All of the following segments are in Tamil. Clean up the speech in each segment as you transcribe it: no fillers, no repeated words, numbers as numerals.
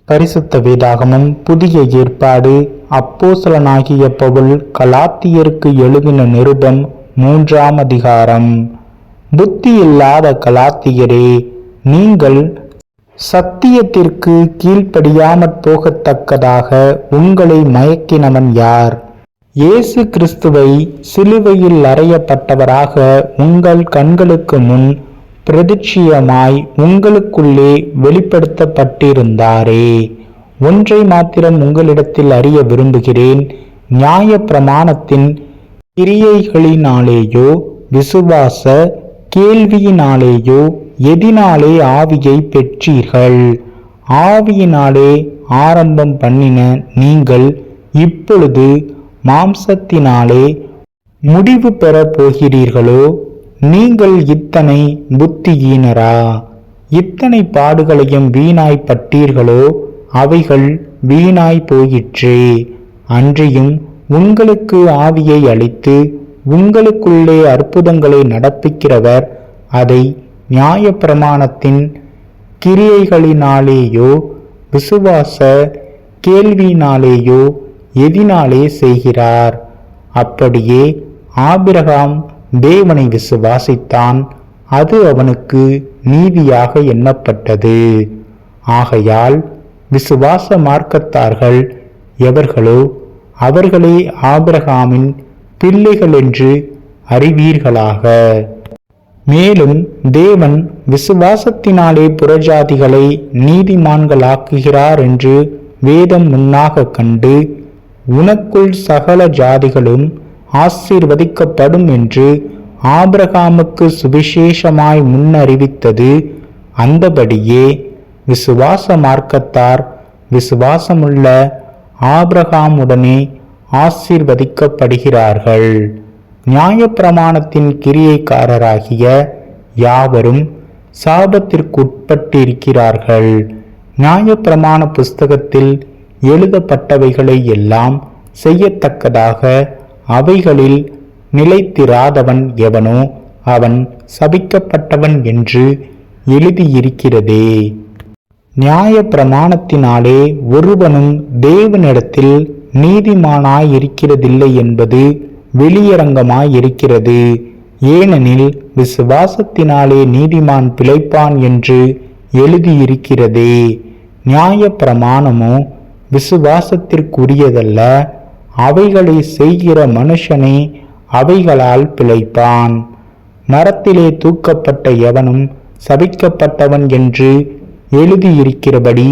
பரிசுத்த வேதாகமம் புதிய ஏற்பாடு அப்போஸ்தலனாகிய பவுல் கலாத்தியருக்கு எழுதின நிருபம் 3ஆம் அதிகாரம். புத்தி இல்லாத கலாத்தியரே, நீங்கள் சத்தியத்திற்கு கீழ்ப்படியாமற் போகத்தக்கதாக உங்களை மயக்கினவன் யார்? இயேசு கிறிஸ்துவை சிலுவையில் அறையப்பட்டவராக உங்கள் கண்களுக்கு முன் பிரதிட்சியமாய் உங்களுக்குள்ளே வெளிப்படுத்தப்பட்டிருந்தாரே. ஒன்றை மாத்திரம் உங்களிடத்தில் அறிய விரும்புகிறேன். நியாய பிரமாணத்தின் கிரியைகளினாலேயோ விசுவாச கேள்வியினாலேயோ எதினாலே ஆவியை பெற்றீர்கள்? ஆவியினாலே ஆரம்பம் பண்ணின நீங்கள் இப்பொழுது மாம்சத்தினாலே முடிவு பெற போகிறீர்களோ? நீங்கள் இத்தனை புத்தியீனரா? இத்தனை பாடுகளையும் வீணாய் பட்டீர்களோ? அவைகள் வீணாய் போயிற்றே. அன்றியும் உங்களுக்கு ஆவியை அளித்து உங்களுக்குள்ளே அற்புதங்களை நடப்பிக்கிறவர் அதை நியாய பிரமாணத்தின் கிரியைகளினாலேயோ விசுவாச கேள்வியினாலேயோ எதினாலே செய்கிறார்? அப்படியே ஆபிரகாம் தேவனை விசுவாசித்தான், அது அவனுக்கு நீதியாக எண்ணப்பட்டது. ஆகையால் விசுவாச மார்க்கத்தார்கள் எவர்களோ அவர்களே ஆபிரகாமின் பிள்ளைகள் என்று அறிவீர்களாக. மேலும் தேவன் விசுவாசத்தினாலே புறஜாதிகளை நீதிமான்களாக்குகிறார் என்று வேதம் முன்னாக கண்டு, உனக்குள் சகல ஜாதிகளும் ஆசீர்வதிக்கப்படும் என்று ஆபிரகாமுக்கு சுவிசேஷமாய் முன்னறிவித்தது அந்தபடியே விசுவாச மார்க்கத்தார் விசுவாசமுள்ள ஆபிரகாமுடனே ஆசீர்வதிக்கப்படுகிறார்கள். நியாயப்பிரமாணத்தின் கிரியைக்காரராகிய யாவரும் சாபத்திற்குட்பட்டிருக்கிறார்கள். நியாயப்பிரமாண புஸ்தகத்தில் எழுதப்பட்டவைகளை எல்லாம் செய்யத்தக்கதாக அவைகளில் நிலைத்திராதவன் எவனோ அவன் சபிக்கப்பட்டவன் என்று எழுதியிருக்கிறதே. நியாய பிரமாணத்தினாலே ஒருவனும் தேவனிடத்தில் நீதிமானாயிருக்கிறதில்லை என்பது வெளியரங்கமாயிருக்கிறது. ஏனெனில் விசுவாசத்தினாலே நீதிமான் பிழைப்பான் என்று எழுதியிருக்கிறதே. நியாய பிரமாணமோ விசுவாசத்திற்குரியதல்ல, அவைகளை செய்கிற மனுஷனே அவைகளால் பிழைப்பான். மரத்திலே தூக்கப்பட்ட எவனும் சபிக்கப்பட்டவன் என்று எழுதியிருக்கிறபடி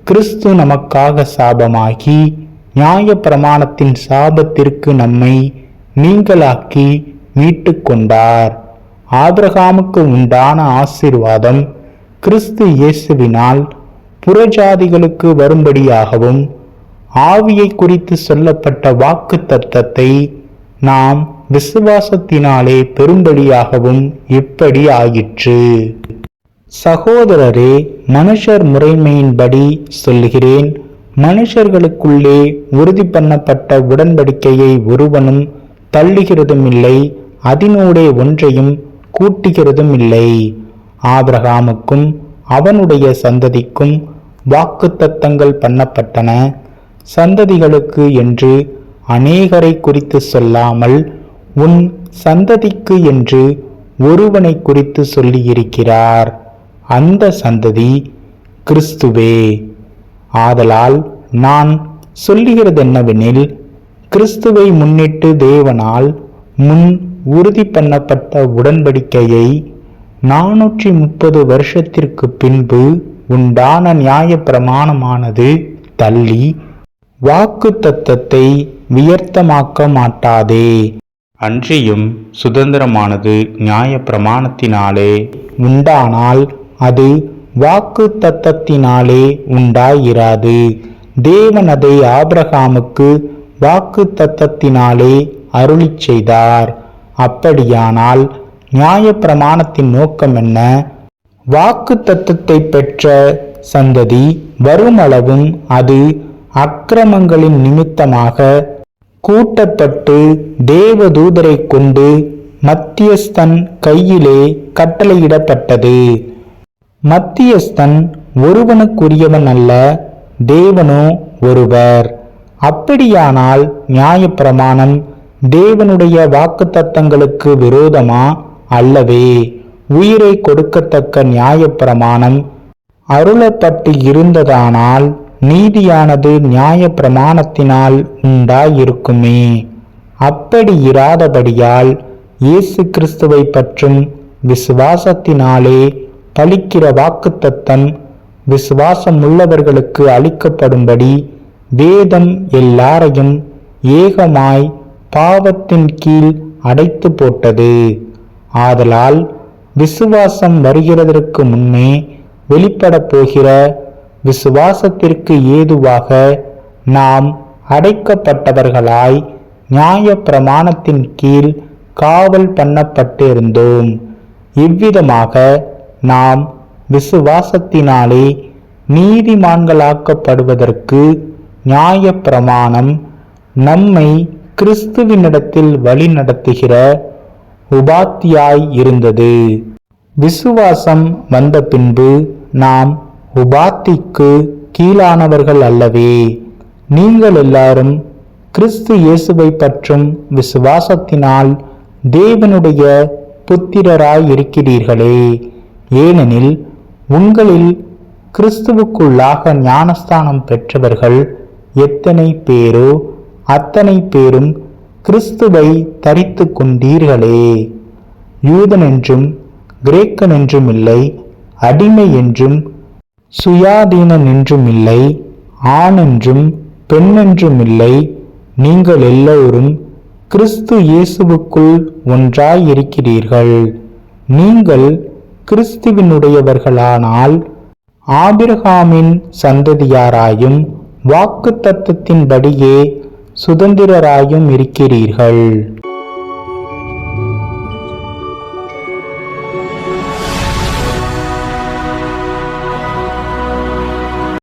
கிறிஸ்து நமக்காக சாபமாகி நியாய பிரமாணத்தின் சாபத்திற்கு நம்மை நீங்களாக்கி மீட்டு கொண்டார். ஆபிரகாமுக்கு உண்டான ஆசீர்வாதம் கிறிஸ்து இயேசுவினால் புறஜாதிகளுக்கு வரும்படியாகவும் ஆவியை குறித்து சொல்லப்பட்ட வாக்கு தத்தத்தை நாம் விசுவாசத்தினாலே பெரும்படியாகவும் இப்படி ஆயிற்று. சகோதரரே, மனுஷர் முறைமையின்படி சொல்லுகிறேன். மனுஷர்களுக்குள்ளே உறுதி பண்ணப்பட்ட உடன்படிக்கையை ஒருவனும் தள்ளுகிறதும் இல்லை, அதனூடே ஒன்றையும் கூட்டுகிறதும் இல்லை. ஆபிரகாமுக்கும் அவனுடைய சந்ததிக்கும் வாக்குத்தத்தங்கள் பண்ணப்பட்டன. சந்ததிகளுக்கு என்று அநேகரை குறித்து சொல்லாமல் உன் சந்ததிக்கு என்று ஒருவனை குறித்து சொல்லியிருக்கிறார். அந்த சந்ததி கிறிஸ்துவே. ஆதலால் நான் சொல்லுகிறதென்னவெனில், கிறிஸ்துவை முன்னிட்டு தேவனால் முன் உறுதி பண்ணப்பட்ட உடன்படிக்கையை 430 வருஷத்திற்கு பின்பு உண்டான நியாய பிரமாணமானது தள்ளி வாக்கு தத்தத்தை வியர்த்தமாக்க மாட்டாதே. அன்றியும் சுதந்திரமானது நியாய பிரமாணத்தினாலே உண்டானால் அது வாக்கு தத்தத்தினாலே உண்டாயிராது. தேவன் அதை ஆபிரகாமுக்கு வாக்கு தத்தத்தினாலே அருளி செய்தார். அப்படியானால் நியாய பிரமாணத்தின் நோக்கம் என்ன? வாக்கு தத்தத்தை பெற்ற சந்ததி வருமளவும் அது அக்கிரமங்களின் நிமித்தமாக கூட்டப்பட்டு தேவதூதரை கொண்டு மத்தியஸ்தன் கையிலே கட்டளையிடப்பட்டது. மத்தியஸ்தன் ஒருவனுக்குரியவன் அல்ல, தேவனோ ஒருவர். அப்படியானால் நியாயப்பிரமாணம் தேவனுடைய வாக்குத்தத்தங்களுக்கு விரோதமா? அல்லவே. உயிரை கொடுக்கத்தக்க நியாயப்பிரமாணம் அருளப்பட்டு இருந்ததானால் நீதியானது நியாயப்பிரமாணத்தினால் உண்டாயிருக்குமே. அப்படி இராதபடியால் இயேசு கிறிஸ்துவை பற்றும் விசுவாசத்தினாலே பலிக்கிற வாக்குத்தத்தம் விசுவாசம் உள்ளவர்களுக்கு அளிக்கப்படும்படி வேதம் எல்லாரையும் ஏகமாய் பாவத்தின் கீழ் அடைத்து போட்டது. ஆதலால் விசுவாசம் வருகிறதற்கு முன்னே வெளிப்பட போகிற விசுவாசத்திற்கு ஏதுவாக நாம் அடைக்கப்பட்டவர்களாய் நியாய பிரமாணத்தின் கீழ் காவல் பண்ணப்பட்டிருந்தோம். இவ்விதமாக நாம் விசுவாசத்தினாலே நீதிமான்களாக்கப்படுவதற்கு நியாய பிரமாணம் நம்மை கிறிஸ்துவினிடத்தில் வழி நடத்துகிற உபாத்தியாய் இருந்தது. விசுவாசம் வந்த பின்பு நாம் உபாத்திக்கு கீழானவர்கள் அல்லவே. நீங்கள் எல்லாரும் கிறிஸ்து இயேசுவை பற்றும் விசுவாசத்தினால் தேவனுடைய புத்திரராய் இருக்கிறீர்களே. ஏனெனில் உங்களில் கிறிஸ்துவுக்குள்ளாக ஞானஸ்தானம் பெற்றவர்கள் எத்தனை பேரோ அத்தனை பேரும் கிறிஸ்துவை தரித்து கொண்டீர்களே. யூதன் என்றும் கிரேக்கன் என்றும் இல்லை, அடிமை என்றும் சுயாதீனன் என்றும் இல்லை, ஆண் என்றும் பெண்ணென்றும் இல்லை, நீங்கள் எல்லோரும் கிறிஸ்து இயேசுவுக்குள் ஒன்றாயிருக்கிறீர்கள். நீங்கள் கிறிஸ்துவினுடையவர்களானால் ஆபிரகாமின் சந்ததியாராயும் வாக்கு தத்தத்தின்படியே சுதந்திரராயும் இருக்கிறீர்கள்.